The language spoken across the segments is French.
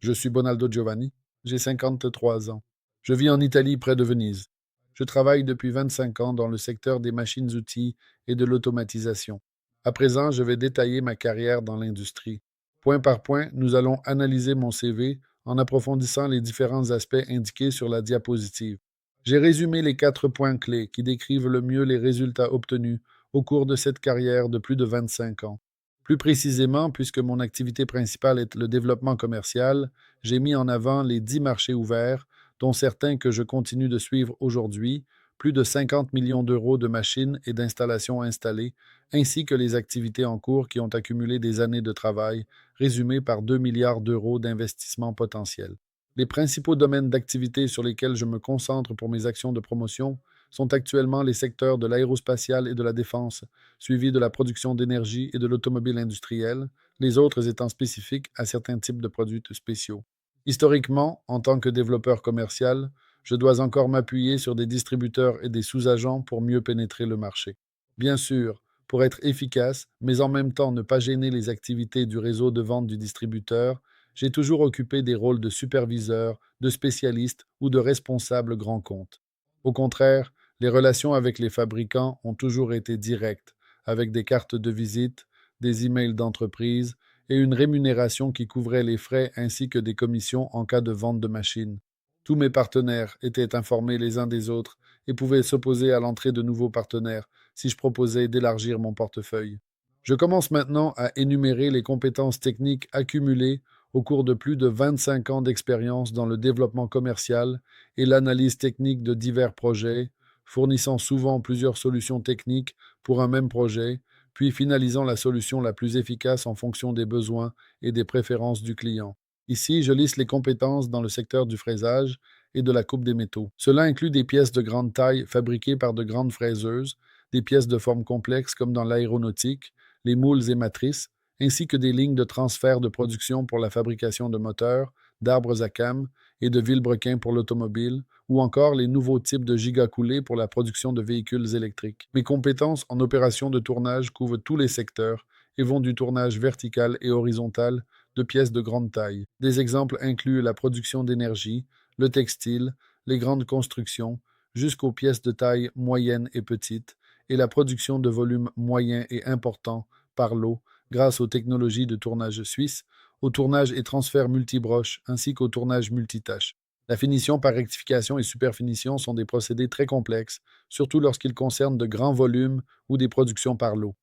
Je suis Bonaldo Giovanni, j'ai 53 ans. Je vis en Italie près de Venise. Je travaille depuis 25 ans dans le secteur des machines-outils et de l'automatisation. À présent, je vais détailler ma carrière dans l'industrie. Point par point, nous allons analyser mon CV en approfondissant les différents aspects indiqués sur la diapositive. J'ai résumé les 4 points clés qui décrivent le mieux les résultats obtenus au cours de cette carrière de plus de 25 ans. Plus précisément, puisque mon activité principale est le développement commercial, j'ai mis en avant les 10 marchés ouverts, dont certains que je continue de suivre aujourd'hui, plus de 50 millions d'euros de machines et d'installations installées, ainsi que les activités en cours qui ont accumulé des années de travail, résumées par 2 milliards d'euros d'investissement potentiel. Les principaux domaines d'activité sur lesquels je me concentre pour mes actions de promotion sont actuellement les secteurs de l'aérospatiale et de la défense, suivis de la production d'énergie et de l'automobile industrielle, les autres étant spécifiques à certains types de produits spéciaux. Historiquement, en tant que développeur commercial, je dois encore m'appuyer sur des distributeurs et des sous-agents pour mieux pénétrer le marché. Bien sûr, pour être efficace, mais en même temps ne pas gêner les activités du réseau de vente du distributeur, j'ai toujours occupé des rôles de superviseur, de spécialiste ou de responsable grand compte. Au contraire, les relations avec les fabricants ont toujours été directes, avec des cartes de visite, des emails d'entreprise et une rémunération qui couvrait les frais ainsi que des commissions en cas de vente de machines. Tous mes partenaires étaient informés les uns des autres et pouvaient s'opposer à l'entrée de nouveaux partenaires si je proposais d'élargir mon portefeuille. Je commence maintenant à énumérer les compétences techniques accumulées au cours de plus de 25 ans d'expérience dans le développement commercial et l'analyse technique de divers projets, fournissant souvent plusieurs solutions techniques pour un même projet, puis finalisant la solution la plus efficace en fonction des besoins et des préférences du client. Ici, je liste les compétences dans le secteur du fraisage et de la coupe des métaux. Cela inclut des pièces de grande taille fabriquées par de grandes fraiseuses, des pièces de forme complexe comme dans l'aéronautique, les moules et matrices, ainsi que des lignes de transfert de production pour la fabrication de moteurs, d'arbres à cames et de vilebrequins pour l'automobile, ou encore les nouveaux types de gigacoulées pour la production de véhicules électriques. Mes compétences en opération de tournage couvrent tous les secteurs et vont du tournage vertical et horizontal de pièces de grande taille. Des exemples incluent la production d'énergie, le textile, les grandes constructions, jusqu'aux pièces de taille moyenne et petite, et la production de volumes moyens et importants par lot grâce aux technologies de tournage suisse, au tournage et transfert multibroche ainsi qu'au tournage multitâche. La finition par rectification et superfinition sont des procédés très complexes, surtout lorsqu'ils concernent de grands volumes ou des productions par lot.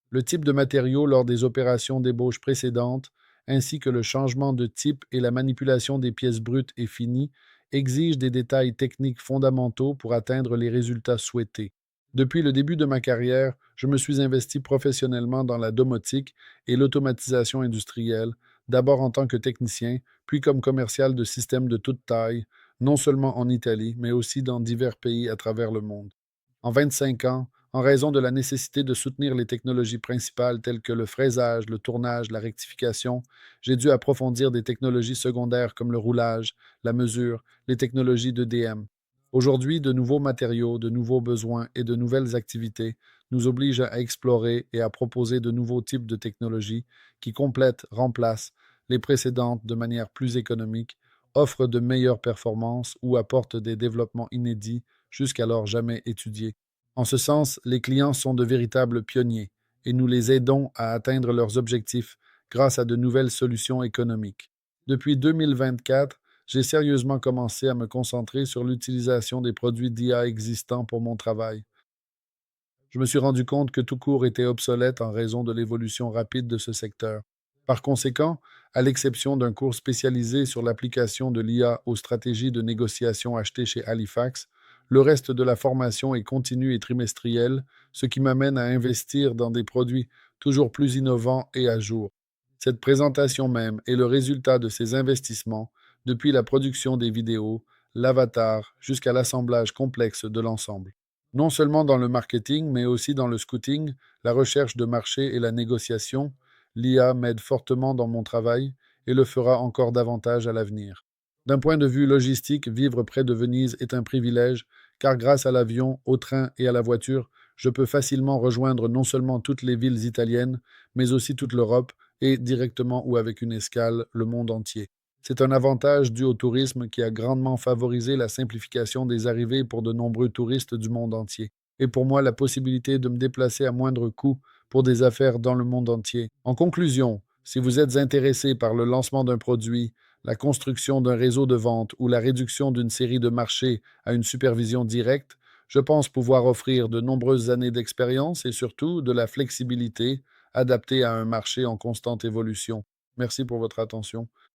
Le type de matériaux lors des opérations d'ébauche précédentes, ainsi que le changement de type et la manipulation des pièces brutes et finies, exigent des détails techniques fondamentaux pour atteindre les résultats souhaités. Depuis le début de ma carrière, je me suis investi professionnellement dans la domotique et l'automatisation industrielle, d'abord en tant que technicien, puis comme commercial de systèmes de toute taille, non seulement en Italie, mais aussi dans divers pays à travers le monde. En 25 ans, en raison de la nécessité de soutenir les technologies principales telles que le fraisage, le tournage, la rectification, j'ai dû approfondir des technologies secondaires comme le roulage, la mesure, les technologies d'EDM. Aujourd'hui, de nouveaux matériaux, de nouveaux besoins et de nouvelles activités nous obligent à explorer et à proposer de nouveaux types de technologies qui complètent, remplacent les précédentes de manière plus économique, offrent de meilleures performances ou apportent des développements inédits jusqu'alors jamais étudiés. En ce sens, les clients sont de véritables pionniers et nous les aidons à atteindre leurs objectifs grâce à de nouvelles solutions économiques. Depuis 2024, j'ai sérieusement commencé à me concentrer sur l'utilisation des produits d'IA existants pour mon travail. Je me suis rendu compte que tout court était obsolète en raison de l'évolution rapide de ce secteur. Par conséquent, à l'exception d'un cours spécialisé sur l'application de l'IA aux stratégies de négociation achetées chez Halifax, le reste de la formation est continue et trimestrielle, ce qui m'amène à investir dans des produits toujours plus innovants et à jour. Cette présentation même est le résultat de ces investissements depuis la production des vidéos, l'avatar, jusqu'à l'assemblage complexe de l'ensemble. Non seulement dans le marketing, mais aussi dans le scouting, la recherche de marché et la négociation, l'IA m'aide fortement dans mon travail et le fera encore davantage à l'avenir. D'un point de vue logistique, vivre près de Venise est un privilège, car grâce à l'avion, au train et à la voiture, je peux facilement rejoindre non seulement toutes les villes italiennes, mais aussi toute l'Europe, et directement ou avec une escale, le monde entier. C'est un avantage dû au tourisme qui a grandement favorisé la simplification des arrivées pour de nombreux touristes du monde entier. Et pour moi, la possibilité de me déplacer à moindre coût pour des affaires dans le monde entier. En conclusion, si vous êtes intéressé par le lancement d'un produit, la construction d'un réseau de vente ou la réduction d'une série de marchés à une supervision directe, je pense pouvoir offrir de nombreuses années d'expérience et surtout de la flexibilité adaptée à un marché en constante évolution. Merci pour votre attention.